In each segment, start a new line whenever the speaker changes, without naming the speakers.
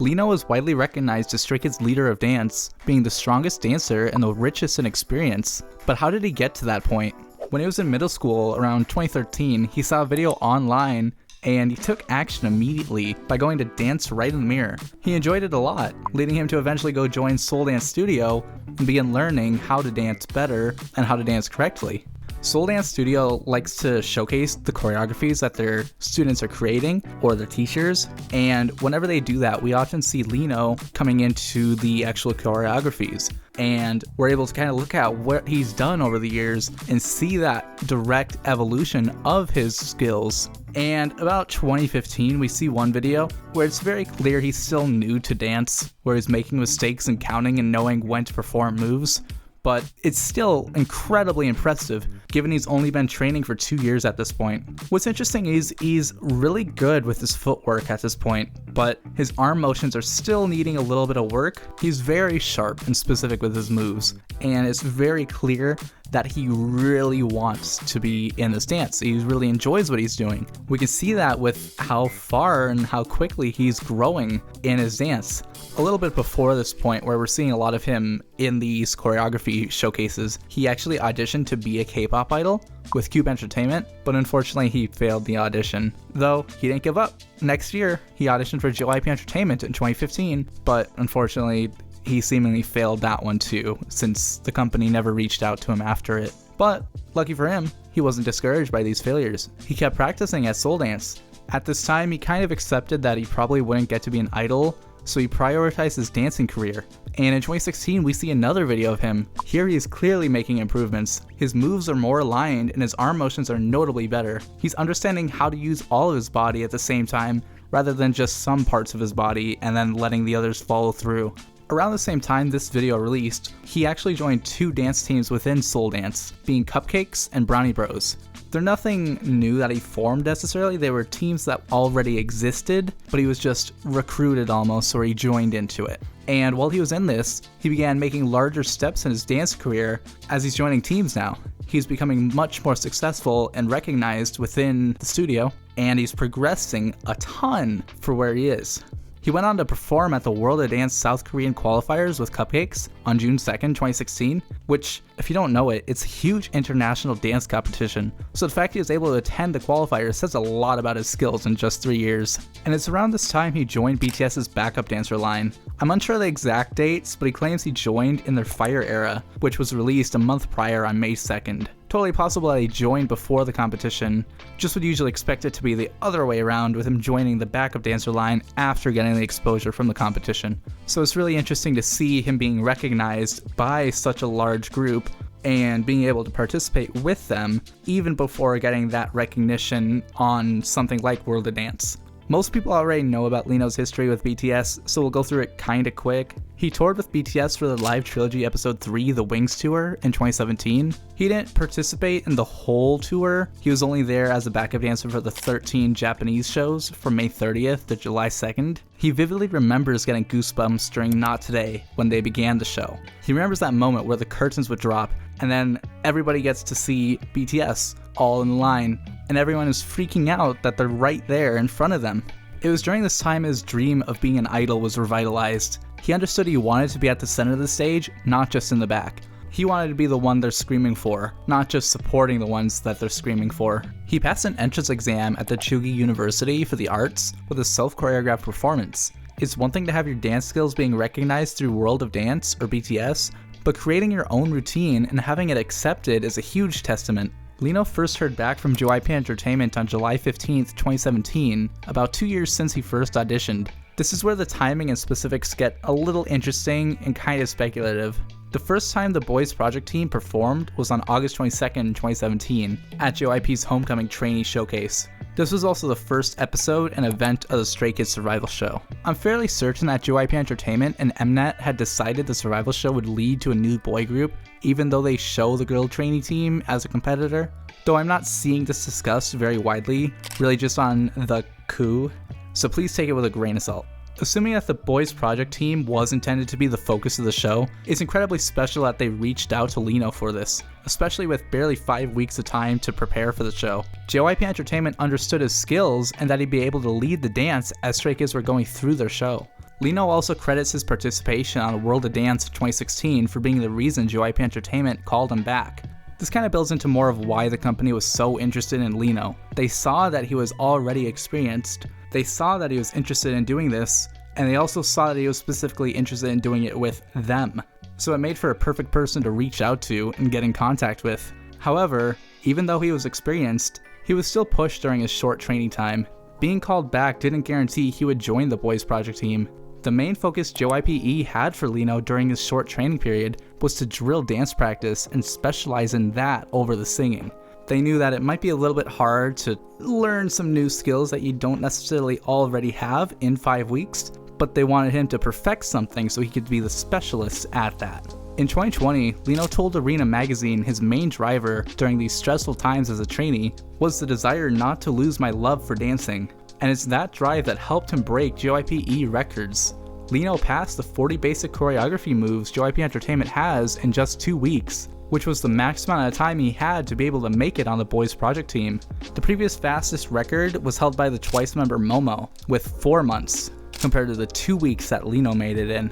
leeknow is widely recognized as Stray Kids' leader of dance, being the strongest dancer and the richest in experience. But how did he get to that point? When he was in middle school around 2013, he saw a video online and he took action immediately by going to dance right in the mirror. He enjoyed it a lot, leading him to eventually go join SoulDance Studio and begin learning how to dance better and how to dance correctly. SoulDance Studio likes to showcase the choreographies that their students are creating or their teachers, and whenever they do that, we often see leeknow coming into the actual choreographies, and we're able to kind of look at what he's done over the years and see that direct evolution of his skills. And about 2015, we see one video where it's very clear he's still new to dance, where he's making mistakes and counting and knowing when to perform moves. But it's still incredibly impressive, given he's only been training for 2 years at this point. What's interesting is he's really good with his footwork at this point, but his arm motions are still needing a little bit of work. He's very sharp and specific with his moves, and it's very clear that he really wants to be in this dance. He really enjoys what he's doing. We can see that with how far and how quickly he's growing in his dance. A little bit before this point, where we're seeing a lot of him in these choreography showcases, he actually auditioned to be a K-pop idol with Cube Entertainment, but unfortunately he failed the audition. Though, he didn't give up. Next year, he auditioned for JYPE Entertainment in 2015, but unfortunately, he seemingly failed that one too, since the company never reached out to him after it. But, lucky for him, he wasn't discouraged by these failures. He kept practicing at SoulDance. At this time, he kind of accepted that he probably wouldn't get to be an idol, so he prioritized his dancing career. And in 2016, we see another video of him. Here he is clearly making improvements. His moves are more aligned and his arm motions are notably better. He's understanding how to use all of his body at the same time, rather than just some parts of his body and then letting the others follow through. Around the same time this video released, he actually joined 2 dance teams within SoulDance, being Cupcakes and Browniebros. They're nothing new that he formed necessarily, they were teams that already existed, but he was just recruited almost, or he joined into it. And while he was in this, he began making larger steps in his dance career as he's joining teams now. He's becoming much more successful and recognized within the studio, and he's progressing a ton for where he is. He went on to perform at the World of Dance South Korean qualifiers with Cupcakes on June 2nd, 2016, which, if you don't know it, it's a huge international dance competition. So the fact he was able to attend the qualifiers says a lot about his skills in just 3 years. And it's around this time he joined BTS's backup dancer line. I'm unsure of the exact dates, but he claims he joined in their Fire era, which was released a month prior on May 2nd. Totally possible that he joined before the competition, just would usually expect it to be the other way around, with him joining the backup dancer line after getting the exposure from the competition. So it's really interesting to see him being recognized by such a large group and being able to participate with them even before getting that recognition on something like World of Dance. Most people already know about leeknow's history with BTS, so we'll go through it kinda quick. He toured with BTS for the Live Trilogy Episode 3, The Wings Tour, in 2017. He didn't participate in the whole tour, he was only there as a backup dancer for the 13 Japanese shows from May 30th to July 2nd. He vividly remembers getting goosebumps during Not Today when they began the show. He remembers that moment where the curtains would drop and then everybody gets to see BTS all in line, and everyone is freaking out that they're right there in front of them. It was during this time his dream of being an idol was revitalized. He understood he wanted to be at the center of the stage, not just in the back. He wanted to be the one they're screaming for, not just supporting the ones that they're screaming for. He passed an entrance exam at the Chugi University for the Arts with a self-choreographed performance. It's one thing to have your dance skills being recognized through World of Dance or BTS, but creating your own routine and having it accepted is a huge testament. leeknow first heard back from JYPE Entertainment on July 15th, 2017, about 2 years since he first auditioned. This is where the timing and specifics get a little interesting and kind of speculative. The first time the boys project team performed was on August 22nd, 2017, at JYPE's Homecoming Trainee Showcase. This was also the first episode and event of the Stray Kids Survival Show. I'm fairly certain that JYPE Entertainment and Mnet had decided the Survival Show would lead to a new boy group, even though they show the girl trainee team as a competitor. Though I'm not seeing this discussed very widely, really just on the coup, so please take it with a grain of salt. Assuming that the boys project team was intended to be the focus of the show, it's incredibly special that they reached out to leeknow for this, especially with barely 5 weeks of time to prepare for the show. JYPE Entertainment understood his skills and that he'd be able to lead the dance as Stray Kids were going through their show. leeknow also credits his participation on World of Dance 2016 for being the reason JYP Entertainment called him back. This kind of builds into more of why the company was so interested in leeknow. They saw that he was already experienced, they saw that he was interested in doing this, and they also saw that he was specifically interested in doing it with them. So it made for a perfect person to reach out to and get in contact with. However, even though he was experienced, he was still pushed during his short training time. Being called back didn't guarantee he would join the boys project team. The main focus JYPE had for leeknow during his short training period was to drill dance practice and specialize in that over the singing. They knew that it might be a little bit hard to learn some new skills that you don't necessarily already have in 5 weeks, but they wanted him to perfect something so he could be the specialist at that. In 2020, leeknow told Arena magazine his main driver during these stressful times as a trainee was the desire not to lose my love for dancing, and it's that drive that helped him break JYPE records. leeknow passed the 40 basic choreography moves JYP Entertainment has in just 2 weeks, which was the max amount of time he had to be able to make it on the boys project team. The previous fastest record was held by the Twice member Momo, with 4 months, compared to the 2 weeks that leeknow made it in.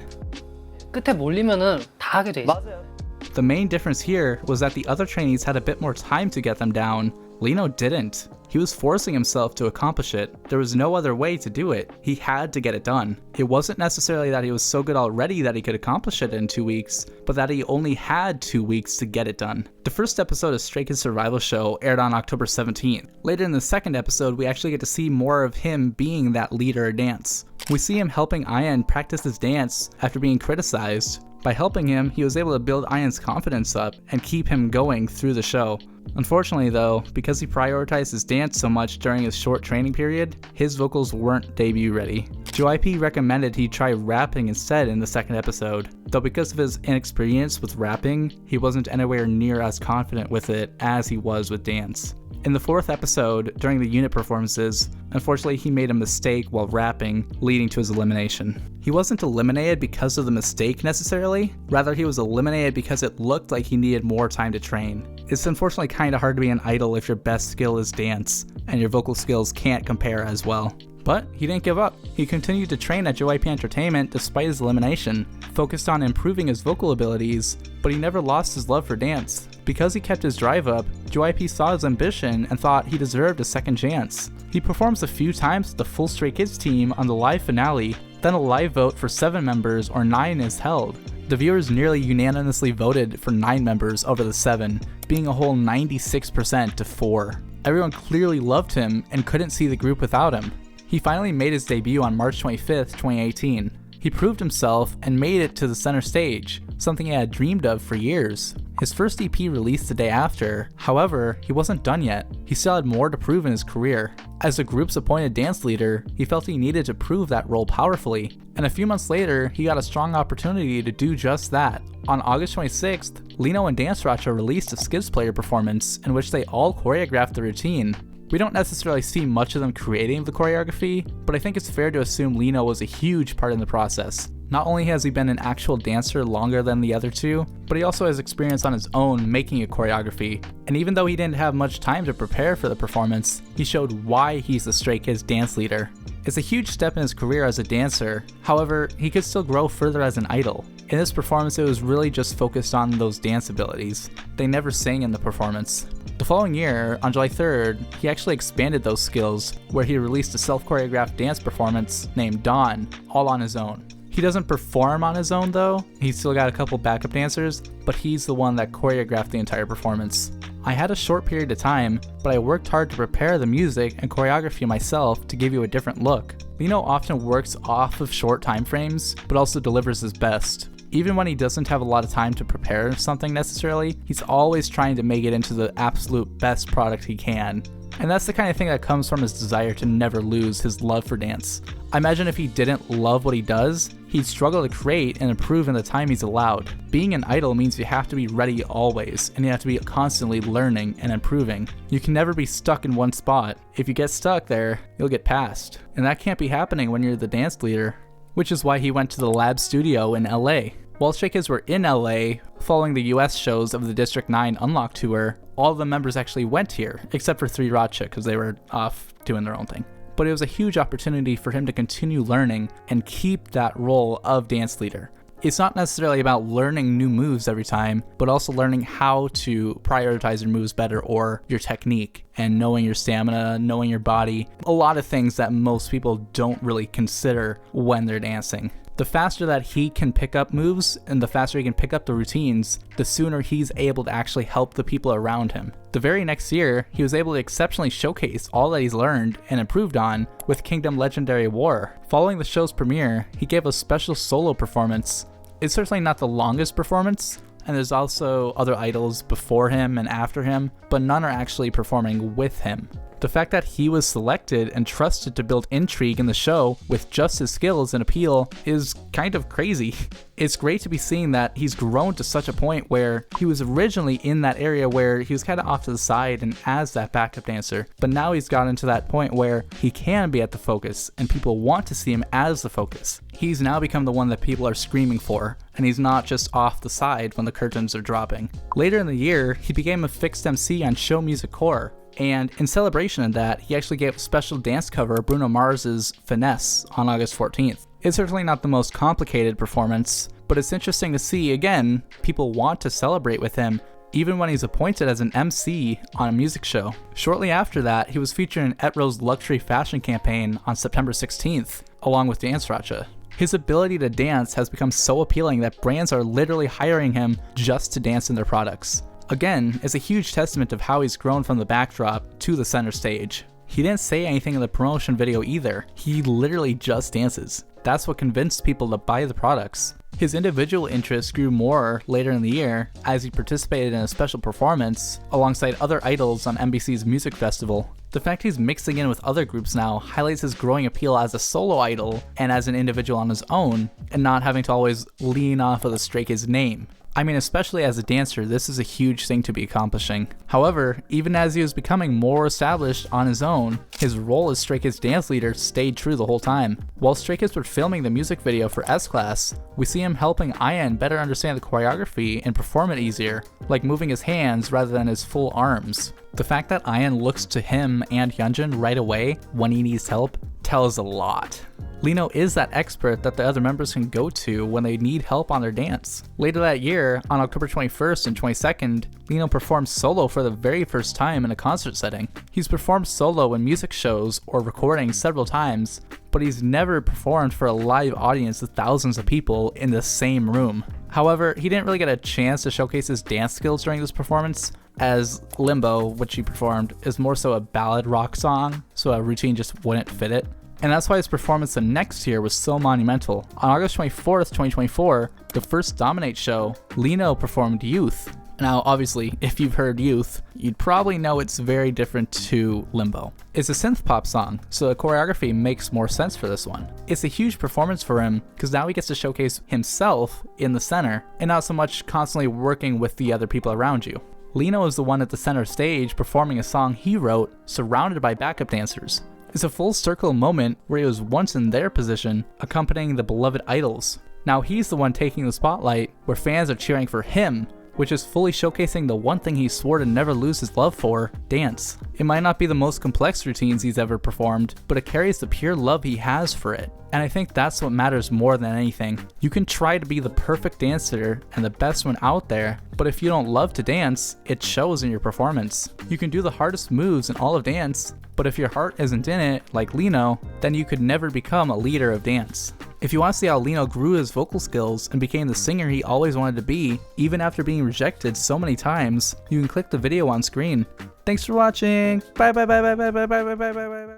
끝에 몰리면은 다 하게 돼 있어.
The main difference here was that the other trainees had a bit more time to get them down. leeknow didn't. He was forcing himself to accomplish it. There was no other way to do it. He had to get it done. It wasn't necessarily that he was so good already that he could accomplish it in 2 weeks, but that he only had 2 weeks to get it done. The first episode of Stray Kids Survival Show aired on October 17th. Later in the second episode, we actually get to see more of him being that leader of dance. We see him helping Ian practice his dance after being criticized. By helping him, he was able to build Ian's confidence up and keep him going through the show. Unfortunately though, because he prioritized his dance so much during his short training period, his vocals weren't debut ready. JYP recommended he try rapping instead in the second episode, though because of his inexperience with rapping, he wasn't anywhere near as confident with it as he was with dance. In the fourth episode, during the unit performances, unfortunately he made a mistake while rapping, leading to his elimination. He wasn't eliminated because of the mistake necessarily, rather he was eliminated because it looked like he needed more time to train. It's unfortunately kinda hard to be an idol if your best skill is dance, and your vocal skills can't compare as well. But he didn't give up. He continued to train at JYP Entertainment despite his elimination, focused on improving his vocal abilities, but he never lost his love for dance. Because he kept his drive up, JYP saw his ambition and thought he deserved a second chance. He performs a few times with the full Stray Kids team on the live finale, then a live vote for 7 members or 9 is held. The viewers nearly unanimously voted for 9 members over the 7, being a whole 96% to 4. Everyone clearly loved him and couldn't see the group without him. He finally made his debut on March 25th, 2018. He proved himself and made it to the center stage, something he had dreamed of for years. His first EP released the day after, however, he wasn't done yet. He still had more to prove in his career. As the group's appointed dance leader, he felt he needed to prove that role powerfully, and a few months later, he got a strong opportunity to do just that. On August 26th, leeknow and DANCERACHA released a Skids Player performance in which they all choreographed the routine. We don't necessarily see much of them creating the choreography, but I think it's fair to assume leeknow was a huge part in the process. Not only has he been an actual dancer longer than the other two, but he also has experience on his own making a choreography, and even though he didn't have much time to prepare for the performance, he showed why he's the Stray Kids dance leader. It's a huge step in his career as a dancer, however, he could still grow further as an idol. In this performance, it was really just focused on those dance abilities. They never sang in the performance. The following year, on July 3rd, he actually expanded those skills, where he released a self-choreographed dance performance named Dawn, all on his own. He doesn't perform on his own though, he's still got a couple backup dancers, but he's the one that choreographed the entire performance. I had a short period of time, but I worked hard to prepare the music and choreography myself to give you a different look. leeknow often works off of short time frames, but also delivers his best. Even when he doesn't have a lot of time to prepare something necessarily, he's always trying to make it into the absolute best product he can. And that's the kind of thing that comes from his desire to never lose his love for dance. I imagine if he didn't love what he does, he'd struggle to create and improve in the time he's allowed. Being an idol means you have to be ready always, and you have to be constantly learning and improving. You can never be stuck in one spot. If you get stuck there, you'll get passed. And that can't be happening when you're the dance leader. Which is why he went to the Lab Studio in LA. While Stray Kids were in LA, following the US shows of the District 9 Unlock tour, all of the members actually went here, except for 3RACHA because they were off doing their own thing. but it was a huge opportunity for him to continue learning and keep that role of dance leader. It's not necessarily about learning new moves every time, but also learning how to prioritize your moves better or your technique and knowing your stamina, knowing your body, a lot of things that most people don't really consider when they're dancing. The faster that he can pick up moves and the faster he can pick up the routines, the sooner he's able to actually help the people around him. The very next year, he was able to exceptionally showcase all that he's learned and improved on with Kingdom Legendary War. Following the show's premiere, he gave a special solo performance. It's certainly not the longest performance, and there's also other idols before him and after him, but none are actually performing with him. The fact that he was selected and trusted to build intrigue in the show with just his skills and appeal is kind of crazy. It's great to be seeing that he's grown to such a point where he was originally in that area where he was kind of off to the side and as that backup dancer, but now he's gotten to that point where he can be at the focus and people want to see him as the focus. He's now become the one that people are screaming for, and he's not just off the side when the curtains are dropping. Later in the year, he became a fixed MC on Show Music Core, and in celebration of that, he actually gave a special dance cover of Bruno Mars's Finesse on August 14th. It's certainly not the most complicated performance, but it's interesting to see, again, people want to celebrate with him even when he's appointed as an MC on a music show. Shortly after that, he was featured in Etro's luxury fashion campaign on September 16th, along with DANCERACHA. His ability to dance has become so appealing that brands are literally hiring him just to dance in their products. Again, it's a huge testament of how he's grown from the backdrop to the center stage. He didn't say anything in the promotion video either, he literally just dances. That's what convinced people to buy the products. His individual interests grew more later in the year as he participated in a special performance alongside other idols on NBC's music festival. The fact he's mixing in with other groups now highlights his growing appeal as a solo idol and as an individual on his own, and not having to always lean off of the Stray Kids name. I mean, especially as a dancer, this is a huge thing to be accomplishing. However, even as he was becoming more established on his own, his role as Stray Kids dance leader stayed true the whole time. While Stray Kids were filming the music video for S-Class, we see him helping Ian better understand the choreography and perform it easier, like moving his hands rather than his full arms. The fact that Ian looks to him and Hyunjin right away when he needs help tells a lot. leeknow is that expert that the other members can go to when they need help on their dance. Later that year, on October 21st and 22nd, leeknow performed solo for the very first time in a concert setting. He's performed solo in music shows or recordings several times, but he's never performed for a live audience with thousands of people in the same room. However, he didn't really get a chance to showcase his dance skills during this performance, as Limbo, which he performed, is more so a ballad rock song, so a routine just wouldn't fit it. And that's why his performance the next year was so monumental. On August 24th, 2024, the first Dominate show, leeknow performed Youth. Now, obviously, if you've heard Youth, you'd probably know it's very different to Limbo. It's a synth pop song, so the choreography makes more sense for this one. It's a huge performance for him, because now he gets to showcase himself in the center, and not so much constantly working with the other people around you. leeknow is the one at the center stage performing a song he wrote, surrounded by backup dancers. It's a full circle moment where he was once in their position, accompanying the beloved idols. Now he's the one taking the spotlight, where fans are cheering for him, which is fully showcasing the one thing he swore to never lose his love for, dance. It might not be the most complex routines he's ever performed, but it carries the pure love he has for it. And I think that's what matters more than anything. You can try to be the perfect dancer and the best one out there, but if you don't love to dance, it shows in your performance. You can do the hardest moves in all of dance, but if your heart isn't in it, like leeknow, then you could never become a leader of dance. If you want to see how leeknow grew his vocal skills and became the singer he always wanted to be, even after being rejected so many times, you can click the video on screen. Thanks for watching. Bye bye bye bye bye bye bye bye bye bye bye.